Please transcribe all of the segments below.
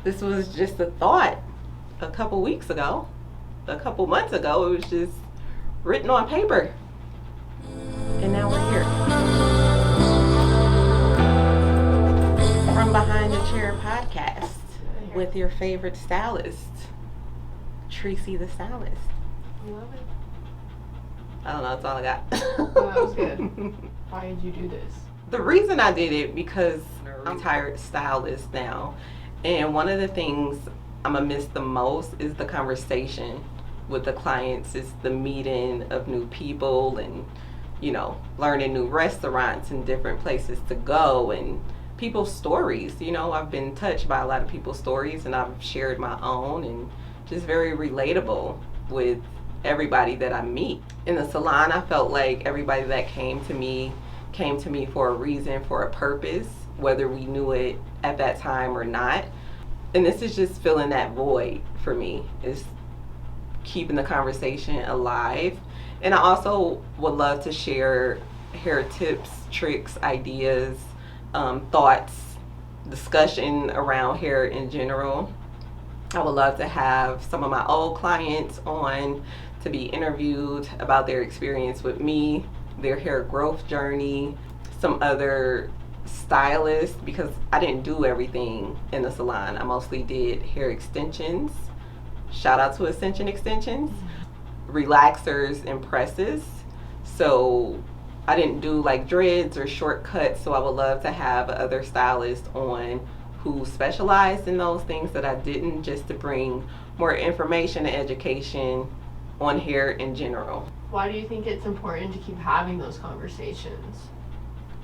This was just a thought a couple weeks ago, a couple months ago. It was just written on paper. And now we're here. From Behind the Chair podcast with your favorite stylist, Tricey the stylist. I love it. I don't know, that's all I got. Well, that was good. Why did you do this? The reason I did it because I'm a retired stylist now, and one of the things I'm gonna miss the most is the conversation with the clients. It's the meeting of new people and, you know, learning new restaurants and different places to go and people's stories. You know, I've been touched by a lot of people's stories and I've shared my own, and just very relatable with everybody that I meet. In the salon, I felt like everybody that came to me for a reason, for a purpose, whether we knew it at that time or not. And this is just filling that void for me, is keeping the conversation alive. And I also would love to share hair tips, tricks, ideas, thoughts, discussion around hair in general. I would love to have some of my old clients on to be interviewed about their experience with me, their hair growth journey, some other stylists, because I didn't do everything in the salon. I mostly did hair extensions. Shout out to Ascension Extensions, relaxers and presses. So I didn't do like dreads or shortcuts, so I would love to have other stylists on who specialized in those things that I didn't, just to bring more information and education on hair in general. Why do you think it's important to keep having those conversations?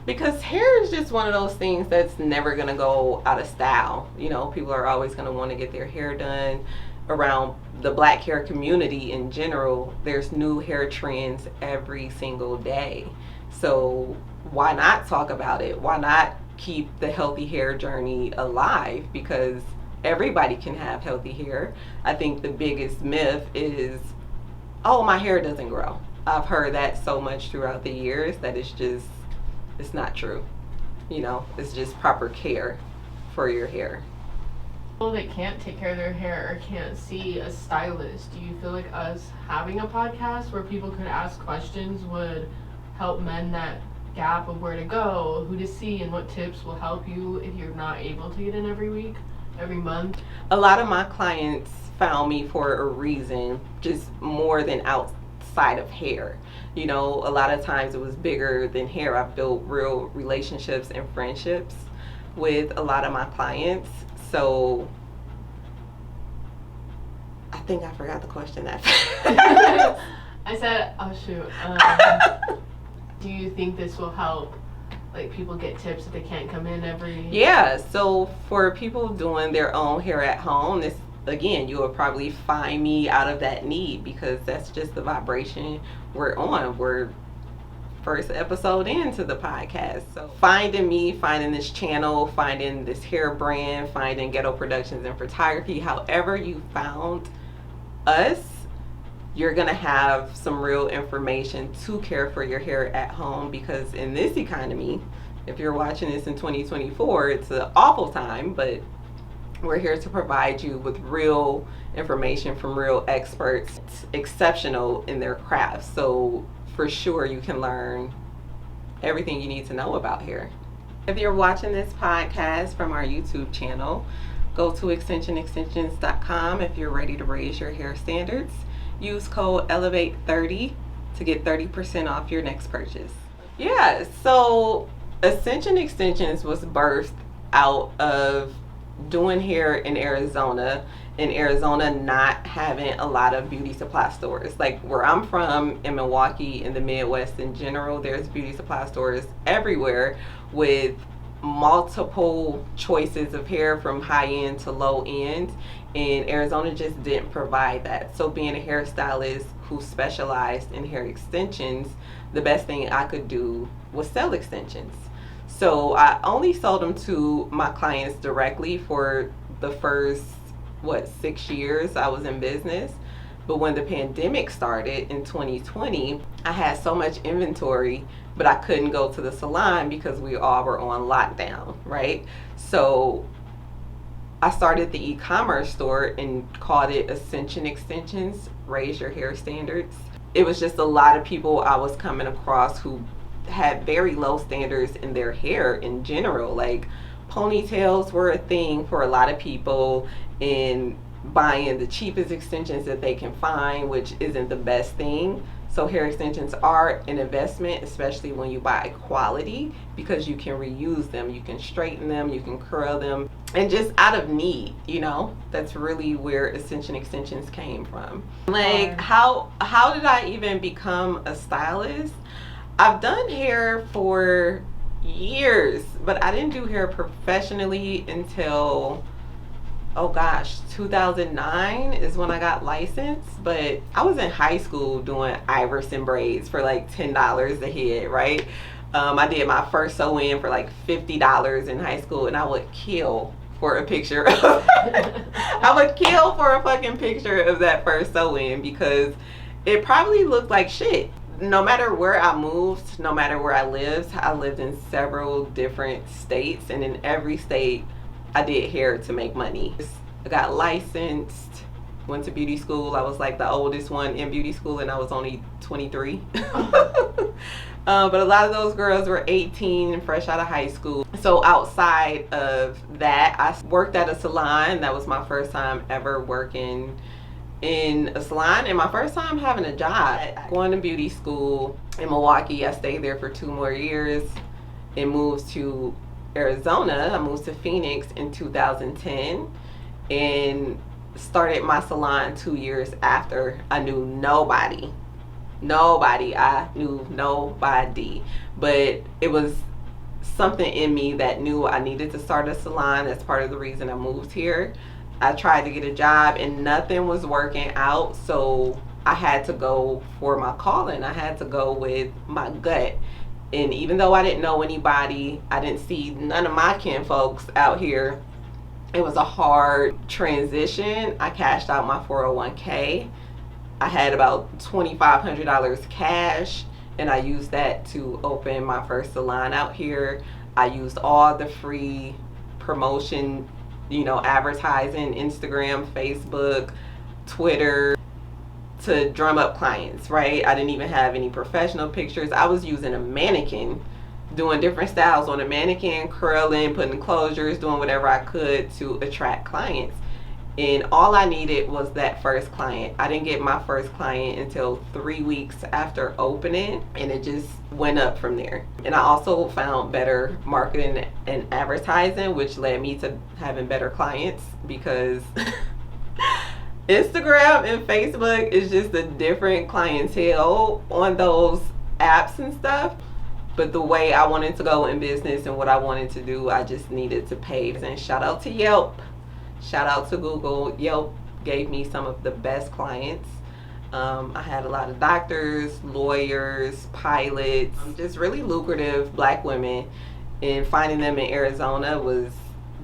Because hair is just one of those things that's never gonna go out of style. You know, people are always gonna want to get their hair done. Around the black hair community in general, there's new hair trends every single day. So why not talk about it? Why not keep the healthy hair journey alive? Because everybody can have healthy hair. I think the biggest myth is, oh, my hair doesn't grow. I've heard that so much throughout the years that it's not true. You know, it's just proper care for your hair. People that can't take care of their hair or can't see a stylist, do you feel like us having a podcast where people could ask questions would help mend that gap of where to go, who to see, and what tips will help you if you're not able to get in every week, every month? A lot of my clients found me for a reason, just more than outside of hair. You know, a lot of times it was bigger than hair. I've built real relationships and friendships with a lot of my clients. So I think I forgot the question that I said, oh shoot. Do you think this will help, like, people get tips if they can't come in every... Yeah, so for people doing their own hair at home, this, again, you will probably find me out of that need, because that's just the vibration we're on. We're first episode into the podcast. So finding me, finding this channel, finding this hair brand, finding Ghetto Productions and Photography, however you found us, you're gonna have some real information to care for your hair at home. Because in this economy, if you're watching this in 2024, it's an awful time, but we're here to provide you with real information from real experts, exceptional in their craft. So for sure you can learn everything you need to know about hair. If you're watching this podcast from our YouTube channel, go to extensionextensions.com if you're ready to raise your hair standards. Use code ELEVATE30 to get 30% off your next purchase. Yeah, so Ascension Extensions was birthed out of doing hair in Arizona not having a lot of beauty supply stores. Like where I'm from in Milwaukee, in the Midwest in general, there's beauty supply stores everywhere with multiple choices of hair from high end to low end, and Arizona just didn't provide that. So being a hairstylist who specialized in hair extensions, the best thing I could do was sell extensions. So I only sold them to my clients directly for the first 6 years I was in business. But when the pandemic started in 2020, I had so much inventory, but I couldn't go to the salon because we all were on lockdown, right? So I started the e-commerce store and called it Ascension Extensions, Raise Your Hair Standards. It was just a lot of people I was coming across who had very low standards in their hair in general. Like, ponytails were a thing for a lot of people, and buying the cheapest extensions that they can find, which isn't the best thing. So hair extensions are an investment, especially when you buy quality, because you can reuse them, you can straighten them, you can curl them, and just out of need, you know. That's really where Ascension Extensions came from. Like, how did I even become a stylist? I've done hair for years, but I didn't do hair professionally until, oh gosh, 2009 is when I got licensed. But I was in high school doing Iverson braids for like $10 a head, right? I did my first sew-in for like $50 in high school, and I would kill for a picture of I would kill for a fucking picture of that first sew-in, because it probably looked like shit. No matter where I moved, no matter where I lived in several different states, and in every state I did hair to make money. I got licensed, went to beauty school. I was like the oldest one in beauty school, and I was only 23. But a lot of those girls were 18 and fresh out of high school. So outside of that, I worked at a salon. That was my first time ever working in a salon, and my first time having a job. Going to beauty school in Milwaukee, I stayed there for 2 more years and moved to Arizona. I moved to Phoenix in 2010 and started my salon 2 years after. I knew nobody. I knew nobody. But it was something in me that knew I needed to start a salon. That's part of the reason I moved here. I tried to get a job and nothing was working out, so I had to go for my calling. I had to go with my gut. And even though I didn't know anybody, I didn't see none of my kin folks out here, it was a hard transition. I cashed out my 401k. I had about $2,500 cash, and I used that to open my first salon out here. I used all the free promotion, you know, advertising, Instagram, Facebook, Twitter, to drum up clients, right? I didn't even have any professional pictures. I was using a mannequin, doing different styles on a mannequin, curling, putting closures, doing whatever I could to attract clients. And all I needed was that first client. I didn't get my first client until 3 weeks after opening, and it just went up from there. And I also found better marketing and advertising, which led me to having better clients, because Instagram and Facebook is just a different clientele on those apps and stuff. But the way I wanted to go in business and what I wanted to do, I just needed to pay. And shout out to Yelp. Shout out to Google. Yelp gave me some of the best clients. I had a lot of doctors, lawyers, pilots, just really lucrative black women. And finding them in Arizona was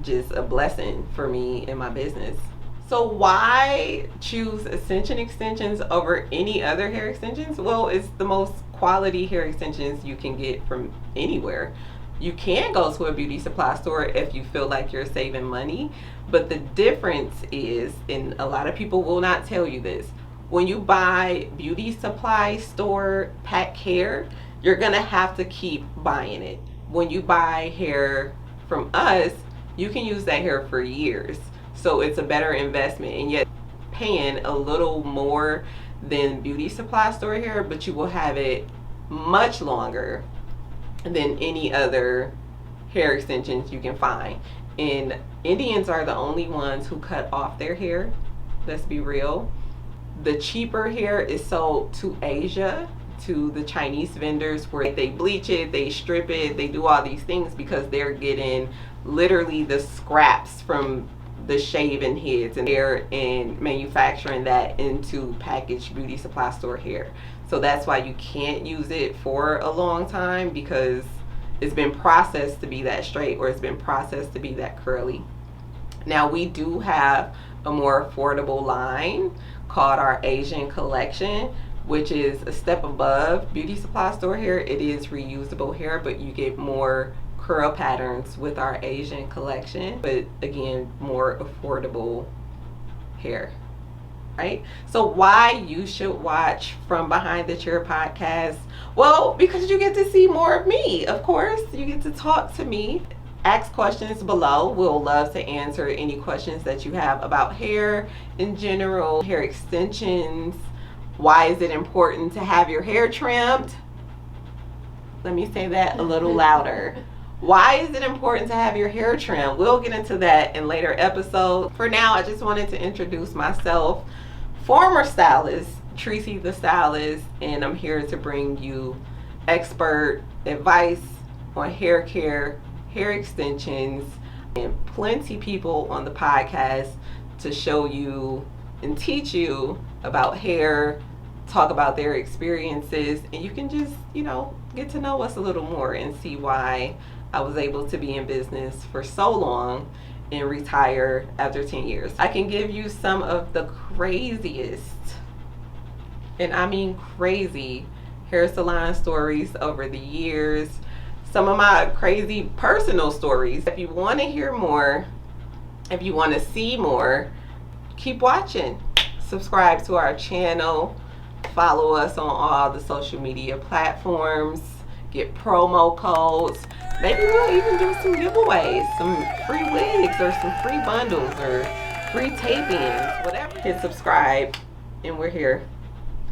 just a blessing for me in my business. So why choose Ascension Extensions over any other hair extensions? Well, it's the most quality hair extensions you can get from anywhere. You can go to a beauty supply store if you feel like you're saving money, but the difference is, and a lot of people will not tell you this, when you buy beauty supply store pack hair, you're gonna have to keep buying it. When you buy hair from us, you can use that hair for years. So it's a better investment, and yet paying a little more than beauty supply store hair, but you will have it much longer than any other hair extensions you can find. And Indians are the only ones who cut off their hair. Let's be real. The cheaper hair is sold to Asia, to the Chinese vendors, where they bleach it, they strip it, they do all these things because they're getting literally the scraps from the shaven heads and hair and manufacturing that into packaged beauty supply store hair. So that's why you can't use it for a long time, because it's been processed to be that straight, or it's been processed to be that curly. Now we do have a more affordable line called our Asian collection, which is a step above beauty supply store hair. It is reusable hair, but you get more curl patterns with our Asian collection, but again, more affordable hair. Right? So why you should watch From Behind the Chair podcast? Well, because you get to see more of me, of course. You get to talk to me. Ask questions below. We'll love to answer any questions that you have about hair in general, hair extensions. Why is it important to have your hair trimmed? Let me say that a little louder. Why is it important to have your hair trimmed? We'll get into that in later episodes. For now, I just wanted to introduce myself. Former stylist, Tricey the stylist, and I'm here to bring you expert advice on hair care, hair extensions, and plenty people on the podcast to show you and teach you about hair, talk about their experiences, and you can just, get to know us a little more and see why I was able to be in business for so long and retire after 10 years. I can give you some of the craziest, and I mean crazy, hair salon stories over the years. Some of my crazy personal stories. If you want to hear more, if you want to see more, keep watching. Subscribe to our channel. Follow us on all the social media platforms. Get promo codes. Maybe we'll even do some giveaways, some free wigs or some free bundles or free tapings, whatever. Hit subscribe, and we're here.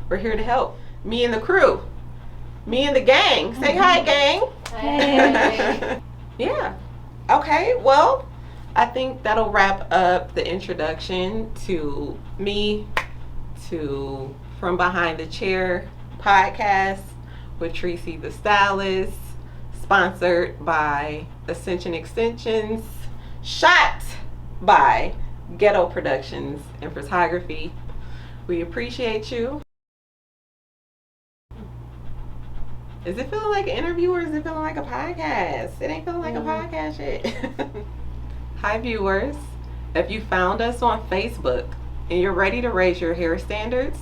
We're here to help. Me and the crew. Me and the gang. Say hi, gang. Hey. Yeah. Okay, well, I think that'll wrap up the introduction to me, to From Behind the Chair podcast with Tricey the stylist, sponsored by Ascension Extensions, shot by Ghetto Productions and Photography. We appreciate you. Is it feeling like an interview or is it feeling like a podcast? It ain't feeling like a podcast yet. Hi viewers. If you found us on Facebook and you're ready to raise your hair standards,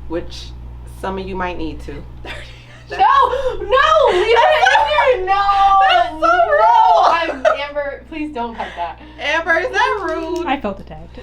which some of you might need to. No, leave it in there. No, That's so rude. No. Amber, please don't cut that. Amber, is that rude? I felt attacked.